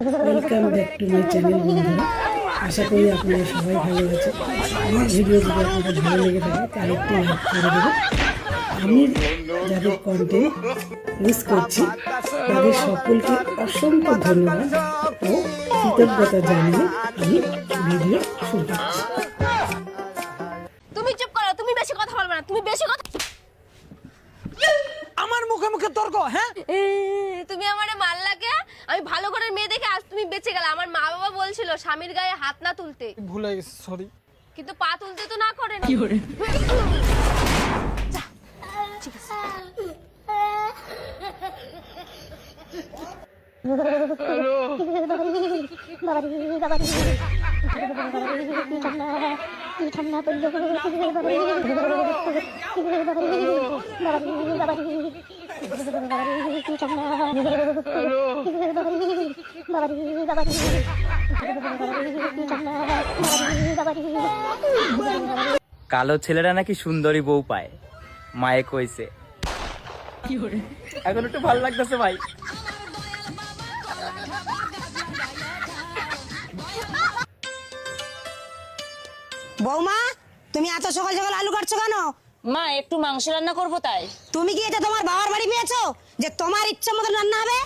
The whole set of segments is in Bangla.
Welcome back to my channel বন্ধুরা। আশা করি আপনারা সবাই ভালো আছেন। আমার ভিডিও যদি আপনাদের ভালো লেগে থাকে তাহলে একটু লাইক করে দেবেন। আমি যাদের কন্টেন্ট মিস করছি তাদের সকলকে অসংখ্য ধন্যবাদ ও কৃতজ্ঞতা জানিয়ে আমি ভিডিও শুরু করছি। তুমি চুপ করো, তুমি বেশি কথা বলবে না, তুমি বেশি কথা। আমার মুখে মুখে তর্ক, হ্যাঁ? তুমি আমারে মারলা কে? আমি ভালো করে মেয়ে দেখে আজ তুমি বেঁচে গেলে। আমার মা বাবা বলছিল স্বামীর গায়ে হাত না তুলতে, ভুলে গেছি, সরি। কিন্তু পা তুলতে তো না করে না। কি করে? যা, ঠিক আছে। কালো ছেলেরা নাকি সুন্দরী বউ পায়, মায়ে কইছে। এখন একটু ভালো লাগতেছে ভাই। বৌমা, তুমি এত সকাল সকাল আলু কাটছো কেন? মা, একটু মাংস রান্না করবো তাই। তুমি কি এটা তোমার বাবার বাড়ি পেয়েছো যে তোমার ইচ্ছা মতো রান্না হবে?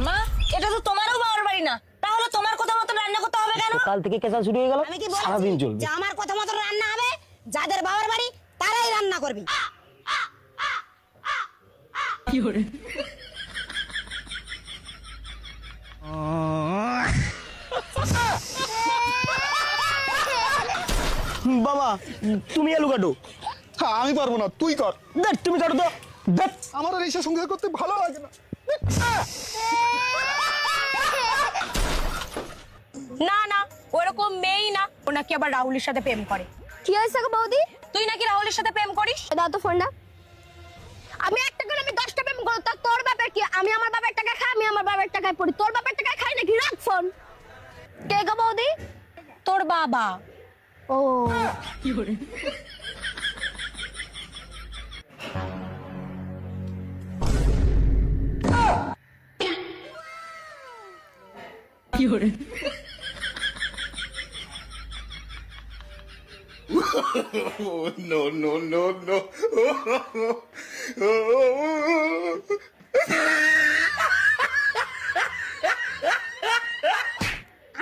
মা, এটা তো তোমারও বাবার বাড়ি না, তাহলে তোমার কথা মতো রান্না করতে হবে কেন? কাল থেকে কেঁচা শুরু হয়ে গেল, আমি কি সারাদিন বলছি চলবে। যে আমার কথা মতো রান্না হবে? যাদের বাবার বাড়ি তারাই রান্না করবি। কি করে? বাবা, তুমি আলু কাটো। হ্যাঁ, আমি পারবো না, তুই কর। দেখ, তুমি কাটো তো। দেখ, আমার আর এইসব সংসার করতে ভালো লাগে না। না না, ওরকম মেয়েই না, ও নাকি আবার রাহুলের সাথে প্রেম করে। কি হয়েছে গো বৌদি? তুই নাকি রাহুলের সাথে প্রেম করিস? দাও তো ফোনটা। আমি একটা করে আমি 10টা প্রেম করো, তা তোর বাপের কি? আমি আমার বাবার টাকা খাই, আমি আমার বাবার টাকায় পড়ি। তোর বাবার টাকায় খাই নাকি? রাখ ফোন। কে গো বৌদি? তোর বাবা। ও কি করে? কি করে? No, no, no, no.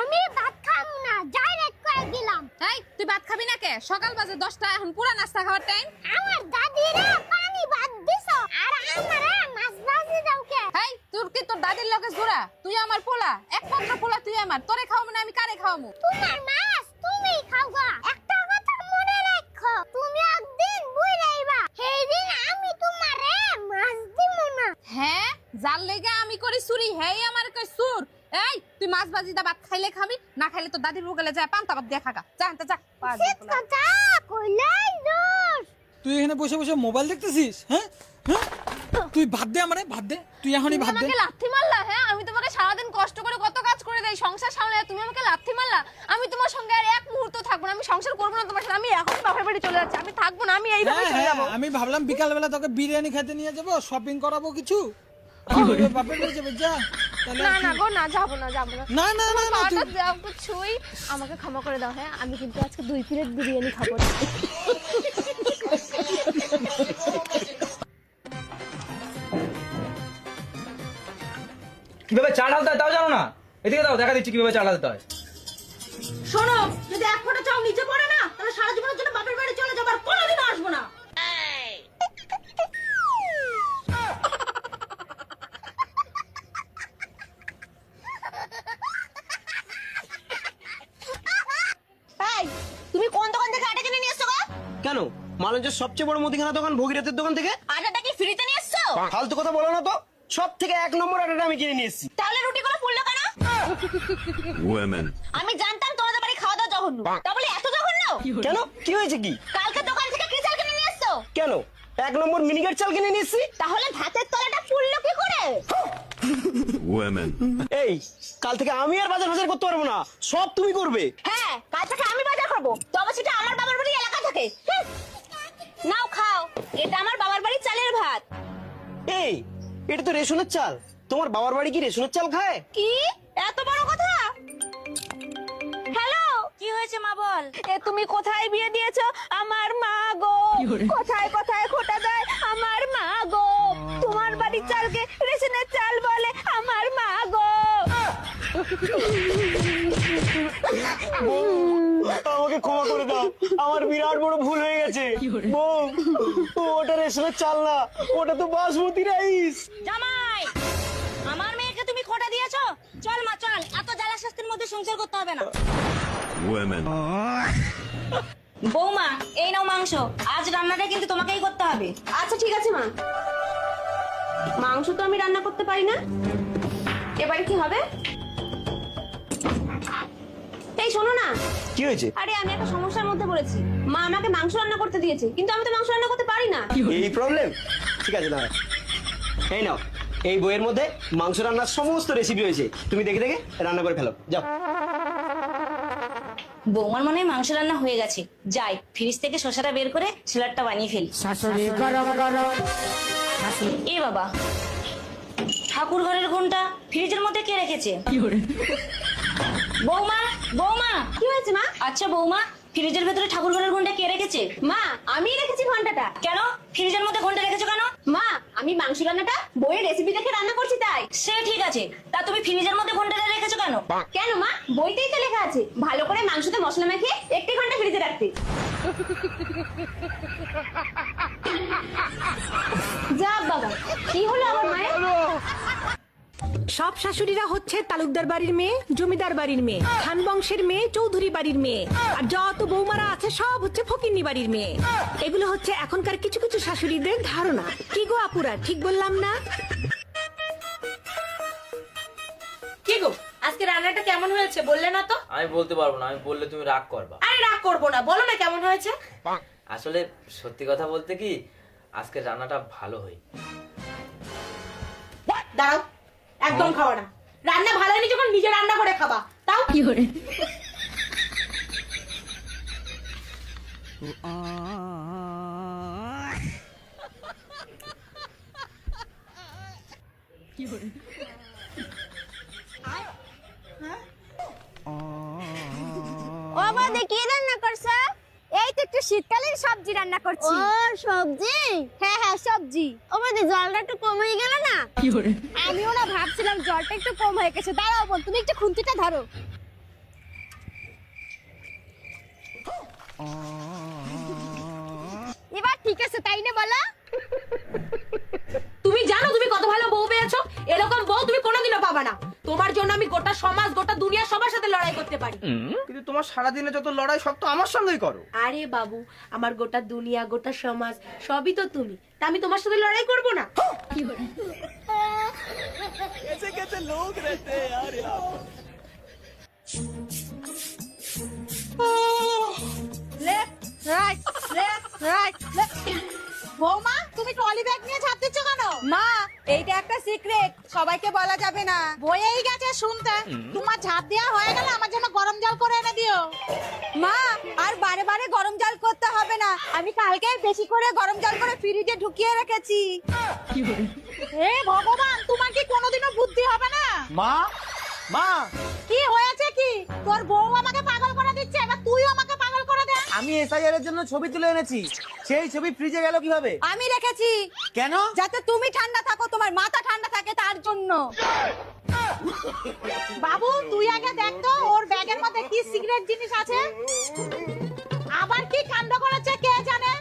আমি ভাত খাবো না, ডাইরেক্ট করে দিলাম। এই, তুই ভাত খাবি না কে? সকাল বাজে 10টা, এখন পুরা নাস্তা খাওয়ার টাইম। আমার দাদিরা পানি ভাত দিছো আর আমারে মাছ ভাজি দাও কে? এই, তোর কি তোর দাদির লগে জোড়া? তুই আমার পোলা, একমাত্র পোলা তুই আমার। তোরে খাওয়াবো না আমি কারে খাওয়াবো? তোমার মাছ তুমিই খাওগা। একটা কথা মনে রাখো, তুমি একদিন বুইড়াইবা, সেই দিন আমি তোমারে মাছ দিমু না। হ্যাঁ, যার লেগে আমি করি চুরি, হেই আমার কই সুর। এই, তুই মাছ ভাজি দা ভাত খাইলে খাবি, না খাইলে তো দাদির বগলে যায় পান্তা ভাত দিয়ে খাগা। যা আনতে যা। সে কথা কইলাই দোষ। তুই এখানে বসে বসে মোবাইল দেখতেছিস? হ্যাঁ হ্যাঁ, তুই ভাত দে আমারে, ভাত দে। তুই এখনই তুমি ভাত দে। আমাকে লাথি মারলা? হ্যাঁ, আমি তোমাকে সারাদিন কষ্ট করে কত কাজ করে দেই, সংসার সামলে, তুমি আমাকে লাথি মারলা। আমি তোমার সঙ্গে আর এক মুহূর্ত থাকবো না, আমি সংসার করবো না তোমার সাথে। আমি এখন বাপের বাড়ি চলে যাচ্ছি, আমি থাকবো না, আমি এইভাবে হ্যাঁ, চলে হ্যাঁ, যাবো। আমি ভাবলাম বিকাল বেলা তোকে বিরিয়ানি খেতে নিয়ে যাবো, শপিং করাবো কিছু। বাপের বাড়ি যাবে, যা তাহলে। না না গো, না যাবো না, যাবো না। না না না না, পাটা তুই- দাও তো ছুঁই, আমাকে ক্ষমা করে দাও। হ্যাঁ, আমি কিন্তু আজকে 2 প্লেট বিরিয়ানি খাবো। কিভাবে চা ঢালতে হয় তাও জানো না? এদিকে দাও, দেখা দিচ্ছি কিভাবে চা ঢালতে হয়। শোনো, যদি এক ফোঁটা চাও নিচে পড়ে না, তাহলে সারা জীবনের জন্য বাপের বাড়ি চলে যাবো, আর কোনোদিন আসবো না। এই, তুমি কোন দোকান থেকে আটা কিনে নিয়ে এসছো গো? কেন? মালঞ্চের সবচেয়ে বড় মুদিখানা দোকান ভগীরথের দোকান থেকে। আটাটা কি ফ্রিতে নিয়ে এসছো? ফালতু কথা বলো না তো। সব থেকে 1 নম্বর আটাটা আমি কিনে নিয়ে এসেছি। তাহলে রুটিগুলো ফুললো কেন? আমি জানতাম তোমাদের বাড়ি খাওয়া দাওয়া জঘন্য, তা বলে এত জঘন্য? কেন? কি হয়েছে কি? কালকে দোকান থেকে কি চাল কিনে নিয়ে এসছো? কেন? 1 নম্বর মিনিকেট চাল কিনে নিয়ে এসেছি। তাহলে ভাতের তলাটা ফুললো কি করে? এই, কাল থেকে আমি আর বাজার বাজার করতে পারবো না, সব তুমি করবে। হ্যাঁ, কাল থেকে আমি বাজার করবো, তবে সেটা আমার বাবার বাড়ি এলাকা থেকে। নাও খাও, এটা আমার বাবার বাড়ির চালের ভাত। এই, এটা তো রেশনের চাল। তোমার বাবার বাড়ি কি রেশনের চাল খায়? কি? এত বড় কথা? হ্যালো, কি হয়েছে মা বল? এ তুমি কোথায় বিয়ে দিয়েছো আমার মা গো? কোথায় কোথায় খোটা দেয় আমার মা গো? তোমার বাড়ির চালকে রেশনের চাল বলে আমার মা গো। আমাকে ক্ষমা করে দাও, আমার বিরাট বড় ভুল হয়ে গেছে। বউ, ওটা রেশনের চাল না, ওটা তো বাসমতি রাইস। জামাই, আমার মেয়েকে তুমি খোটা দিয়েছো? চল মা চল, এত জ্বালা শাস্তির মধ্যে সংসার করতে হবে না। বৌমা, এই নাও মাংস, আজ রান্নাটা কিন্তু তোমাকেই করতে হবে। আচ্ছা ঠিক আছে মা, মাংস তো আমি রান্না করতে পারি না, এবারে কি হবে? এই শোনো না, কি হয়েছে? আরে আমি একটা সমস্যার মধ্যে পড়েছি। মা আমাকে মাংস রান্না করতে দিয়েছে, কিন্তু আমি তো মাংস রান্না করতে পারি না। এই প্রবলেম? ঠিক আছে দাঁড়া, এই নাও, এই বইয়ের মধ্যে মাংস রান্নার সমস্ত রেসিপি রয়েছে, তুমি দেখে দেখে রান্না করে ফেলো, যাও। বৌমার মনে হয় মাংস রান্না হয়ে গেছে, যাই ফ্রিজ থেকে শসাটা বের করে স্যালাডটা বানিয়ে ফেলি। এ বাবা, ঠাকুর ঘরের ঘন্টা ফ্রিজের মধ্যে কে রেখেছে? বৌমা, বৌমা, কি হয়েছে মা? আচ্ছা বৌমা, ফ্রিজের ভেতরে ঠাকুর ঘরের ঘন্টা কে রেখেছে? মা, আমি রেখেছি ঘন্টাটা। কেন ফ্রিজের মধ্যে ঘন্টা রেখেছো কেন? মা, আমি মাংস রান্নাটা বইয়ের রেসিপি দেখে রান্না করছি তাই। সে ঠিক আছে, তা তুমি ফ্রিজের মধ্যে ঘন্টাটা রেখেছো কেন? কেন মা, বইতেই তো লেখা আছে ভালো করে মাংসতে মশলা মেখে 1 ঘন্টা ফ্রিজে রাখতে। যা বাবা, কি হলো আমার মায়ের? সব শাশুড়িরা হচ্ছে তালুকদার বাড়ির মেয়ে, জমিদার বাড়ির মেয়ে, খান বংশের মেয়ে, চৌধুরী বাড়ির মেয়ে, আর যত বৌমারা আছে সব হচ্ছে ফকিন্নি বাড়ির মেয়ে। এগুলো হচ্ছে এখনকার কিছু কিছু শাশুড়িদের ধারণা। কি গো আপুরা, ঠিক বললাম না? কি গো, আজকে রান্নাটা কেমন হয়েছে বললে না তো? আমি বলতে পারবো না, আমি বললে তুমি রাগ করবা। আরে রাগ করবো না, বলো না কেমন হয়েছে। আসলে সত্যি কথা বলতে কি, আজকে রান্নাটা ভালো হয়। দাঁড়াও, একদম খাওয়া না। রান্না ভালো হয়নি যখন নিজে রান্না করে খাবা, তাও কি করে? ও বাবা, কি রান্না করছো? এই তো একটু শীতকালীন সবজি রান্না করছি। ও সবজি? হ্যাঁ হ্যাঁ সবজি। ও বাবা, জলটা একটু কম হয়ে গেল না? কি করে? আমিও না ভাবছিলাম জলটা একটু কম হয়ে গেছে। দাঁড়াও বোন, তুমি একটু খুন্তিটা ধরো। এবার ঠিক আছে তাই না বলো? তুমি জানো তুমি কত ভালো বউ পেয়েছো? এরকম বউ তুমি কোনোদিনও পাবা না। তোমার জন্য আমি গোটা সমাজ, গোটা দুনিয়া সবার সাথে লড়াই করতে পারি। কিন্তু তোমার সারাদিনে যত লড়াই সব তো আমার সঙ্গেই করো। আরে বাবু, আমার গোটা দুনিয়া, গোটা সমাজ সবই তো তুমি, তা আমি তোমার সাথে লড়াই করব না? বৌমা, তুমি ট্রলি ব্যাগ নিয়ে ঝাঁপ দিচ্ছ কেন? মা, এইটা একটা সিক্রেট, সবাইকে বলা যাবে না। বইয়েই গেছে শুনতে। তোমার ঝাঁপ দেওয়া হয়ে গেলে আমার জন্য গরম জল করে এনে দিও। মা, আর বারে বারে গরম জল করতে হবে না, আমি কালকে বেশি করে গরম জল করে ফ্রিজে ঢুকিয়ে রেখেছি। হে ভগবান, তোমার কি কোনোদিনও বুদ্ধি হবে না? মা, মা, কি হয়েছে কি? তোর বউ আমাকে পাগল করে দিচ্ছে, এবার তুইও আমাকে পাগল করে দে। আমি এসআইআর এর জন্য ছবি তুলে এনেছি, সেই ছবি ফ্রিজে গেল কিভাবে? আমি রেখেছি। কেন? যাতে তুমি ঠান্ডা থাকো, তোমার মাথা ঠান্ডা থাকে তার জন্য। বাবু, তুই আগে দেখ তো ওর ব্যাগের মধ্যে কি সিগারেট জিনিস আছে। আবার কি কাণ্ড করেছে কে জানে।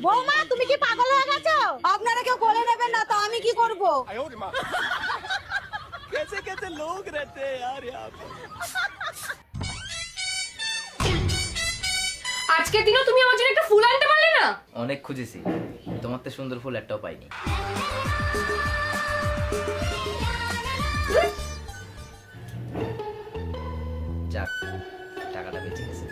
বৌমা, তুমি কি পাগল হয়ে গেছো? আপনারা কেউ কোলে নেবেন না, তো আমি কি করব? कैसे कैसे लोग रहते हैं यार यहाँ पे। আজকের দিনও তুমি আমার জন্য একটা ফুল আনতে পারলে না? অনেক খুঁজেছি, তোমার তো সুন্দর ফুল একটাও পাইনি। যাক, টাকাটা বেঁচে গেছে।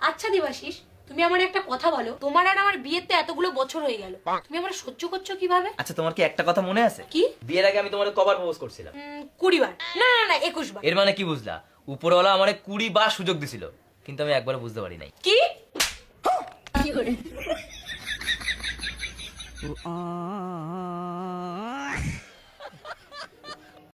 আচ্ছা দিবাশিস, তুমি আমার একটা কথা বলো, তোমার আর আমার বিয়েতে এতগুলো বছর হয়ে গেল, তুমি আমার সহ্য করছো কিভাবে? আচ্ছা তোমার কি একটা কথা মনে আছে? কি? বিয়ের আগে আমি তোমার কবার প্রপোজ করছিলাম? 20 বার। না না না 21 বার। এর মানে কি বুঝলা? উপরওয়ালা আমারে 20 বার সুযোগ দিছিল, কিন্তু আমি একবারও বুঝতে পারি নাই। কি?